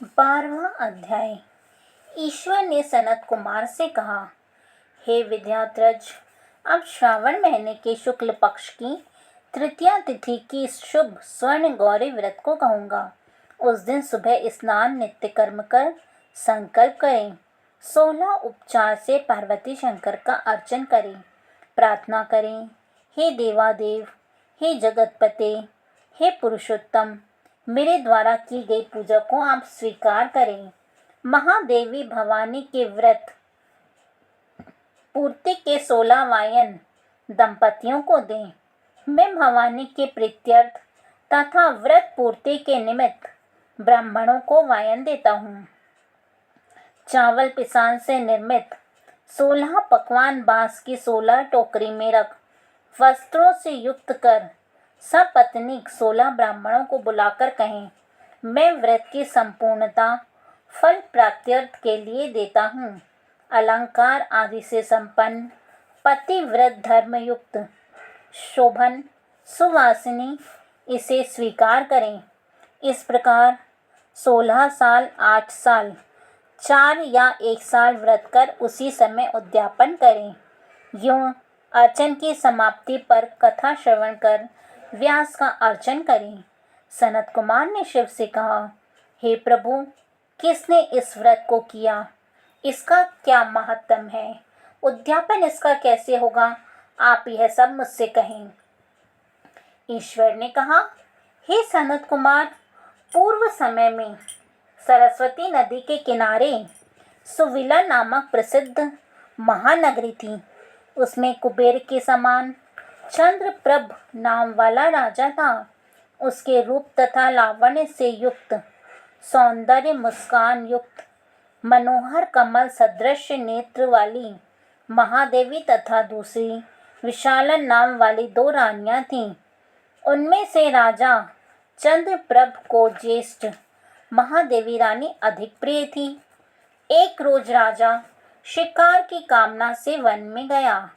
12वां अध्याय। ईश्वर ने सनत कुमार से कहा, हे विद्याधर, अब श्रावण महीने के शुक्ल पक्ष की तृतीया तिथि की शुभ स्वर्ण गौरी व्रत को कहूँगा। उस दिन सुबह स्नान नित्य कर्म कर संकल्प करें। 16 उपचार से पार्वती शंकर का अर्चन करें। प्रार्थना करें, हे देवादेव, हे जगतपते, हे पुरुषोत्तम, मेरे द्वारा की गई पूजा को आप स्वीकार करें। महादेवी भवानी के व्रत पूर्ति के 16 वायन दंपतियों को दें। मैं भवानी के प्रीत्यर्थ तथा व्रत पूर्ति के निमित्त ब्राह्मणों को वायन देता हूँ। चावल पिसान से निर्मित 16 पकवान बांस की 16 टोकरी में रख वस्त्रों से युक्त कर सपत्नीक 16 ब्राह्मणों को बुलाकर कहें, मैं व्रत की संपूर्णता फल प्राप्त्यर्थ के लिए देता हूँ। अलंकार आदि से संपन्न पतिव्रत धर्मयुक्त शोभन सुवासिनी इसे स्वीकार करें। इस प्रकार 16 साल, 8 साल, 4 या 1 साल व्रत कर उसी समय उद्यापन करें। यूं अर्चन की समाप्ति पर कथा श्रवण कर व्यास का अर्चन करें। सनत कुमार ने शिव से कहा, हे प्रभु, किसने इस व्रत को किया? इसका क्या महत्तम है? उद्यापन इसका कैसे होगा? आप यह सब मुझसे कहें। ईश्वर ने कहा, हे सनत कुमार, पूर्व समय में सरस्वती नदी के किनारे सुविला नामक प्रसिद्ध महानगरी थी। उसमें कुबेर के समान चंद्रप्रभ नाम वाला राजा था। उसके रूप तथा लावण्य से युक्त, सौंदर्य मुस्कान युक्त, मनोहर कमल सदृश नेत्र वाली महादेवी तथा दूसरी विशालन नाम वाली 2 रानियां थीं। उनमें से राजा चंद्रप्रभ को ज्येष्ठ महादेवी रानी अधिक प्रिय थी। एक रोज राजा शिकार की कामना से वन में गया।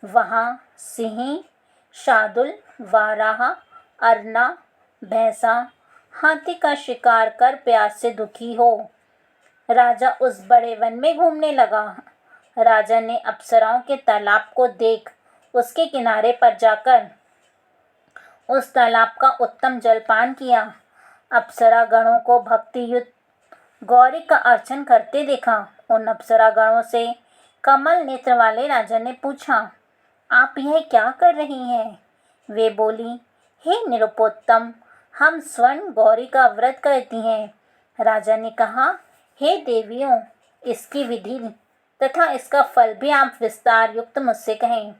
वहां सिंह, शार्दूल, वाराह, अरना, भैंसा, हाथी का शिकार कर प्यास से दुखी हो राजा उस बड़े वन में घूमने लगा। राजा ने अप्सराओं के तालाब को देख उसके किनारे पर जाकर उस तालाब का उत्तम जलपान किया। अप्सरा गणों को भक्ति युक्त गौरी का अर्चन करते देखा। उन अप्सरा गणों से कमल नेत्र वाले राजा ने पूछा, आप यह क्या कर रही हैं? वे बोली, हे निरुपोत्तम, हम स्वर्ण गौरी का व्रत करती हैं। राजा ने कहा, हे देवियों, इसकी विधि तथा इसका फल भी आप विस्तार युक्त मुझसे कहें।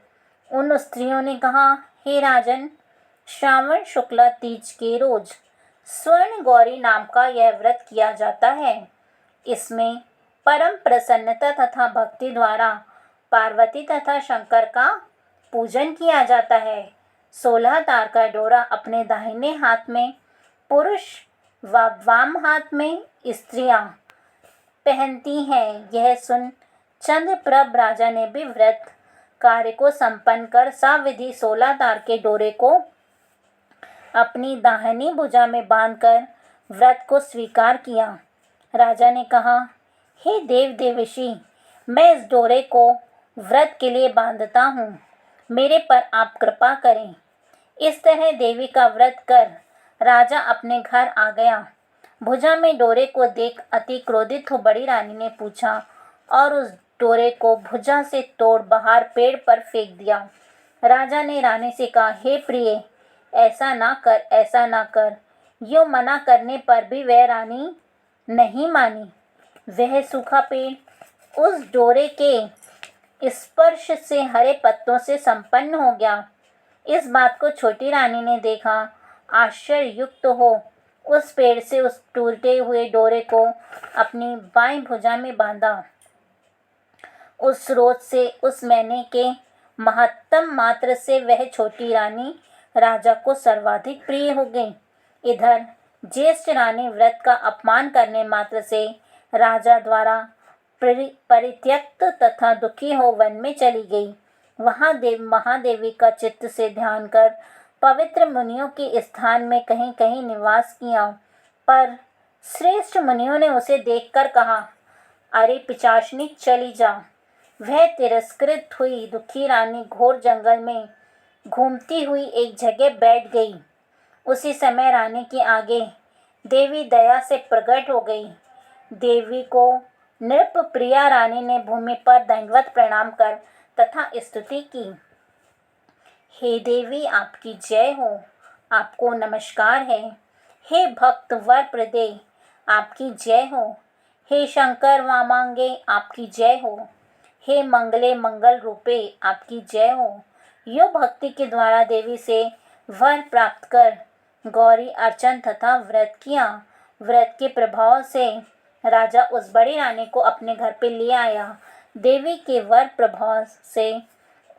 उन स्त्रियों ने कहा, हे राजन, श्रावण शुक्ला तीज के रोज स्वर्ण गौरी नाम का यह व्रत किया जाता है। इसमें परम प्रसन्नता तथा भक्ति द्वारा पार्वती तथा शंकर का पूजन किया जाता है। 16 तार का डोरा अपने दाहिने हाथ में पुरुष व वाम हाथ में स्त्रियां पहनती हैं। यह सुन चंद्रप्रभ राजा ने भी व्रत कार्य को संपन्न कर साविधि 16 तार के डोरे को अपनी दाहिनी भुजा में बांधकर व्रत को स्वीकार किया। राजा ने कहा, हे देव देवषि, मैं इस डोरे को व्रत के लिए बांधता हूँ, मेरे पर आप कृपा करें। इस तरह देवी का व्रत कर राजा अपने घर आ गया। भुजा में डोरे को देख अति क्रोधित हो बड़ी रानी ने पूछा और उस डोरे को भुजा से तोड़ बाहर पेड़ पर फेंक दिया। राजा ने रानी से कहा, हे प्रिय, ऐसा ना कर, ऐसा ना कर। यूं मना करने पर भी वह रानी नहीं मानी। वह सूखा पेड़ उस डोरे के स्पर्श से हरे पत्तों से संपन्न हो गया। इस बात को छोटी रानी ने देखा। आश्चर्य युक्त हो उस पेड़ से उस टूटे हुए डोरे को अपनी बाईं भुजा में बांधा। उस रोज से, उस महीने के महत्तम मात्र से वह छोटी रानी राजा को सर्वाधिक प्रिय हो गई। इधर ज्येष्ठ रानी व्रत का अपमान करने मात्र से राजा द्वारा परित्यक्त तथा दुखी हो वन में चली गई। वहां महादेवी का चित्त से ध्यान कर पवित्र मुनियों के स्थान में कहीं कहीं निवास किया, पर श्रेष्ठ मुनियों ने उसे देखकर कहा, अरे पिशाचिनी, चली जा। वह तिरस्कृत हुई दुखी रानी घोर जंगल में घूमती हुई एक जगह बैठ गई। उसी समय रानी के आगे देवी दया से प्रकट हो गई। देवी को नृप प्रिया रानी ने भूमि पर दंडवत प्रणाम कर तथा स्तुति की। हे देवी, आपकी जय हो, आपको नमस्कार है। हे भक्त वर प्रदे, आपकी जय हो। हे शंकर वामांगे, आपकी जय हो। हे मंगले मंगल रूपे, आपकी जय हो। यो भक्ति के द्वारा देवी से वर प्राप्त कर गौरी अर्चन तथा व्रत किया। व्रत के प्रभाव से राजा उस बड़ी रानी को अपने घर पे ले आया। देवी के वर प्रभाव से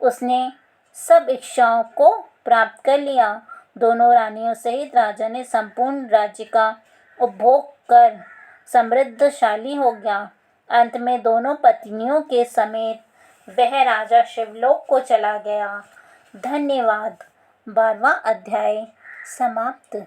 उसने सब इच्छाओं को प्राप्त कर लिया। दोनों रानियों सहित राजा ने संपूर्ण राज्य का उपभोग कर समृद्धशाली हो गया। अंत में दोनों पत्नियों के समेत वह राजा शिवलोक को चला गया। धन्यवाद। 12वां अध्याय समाप्त।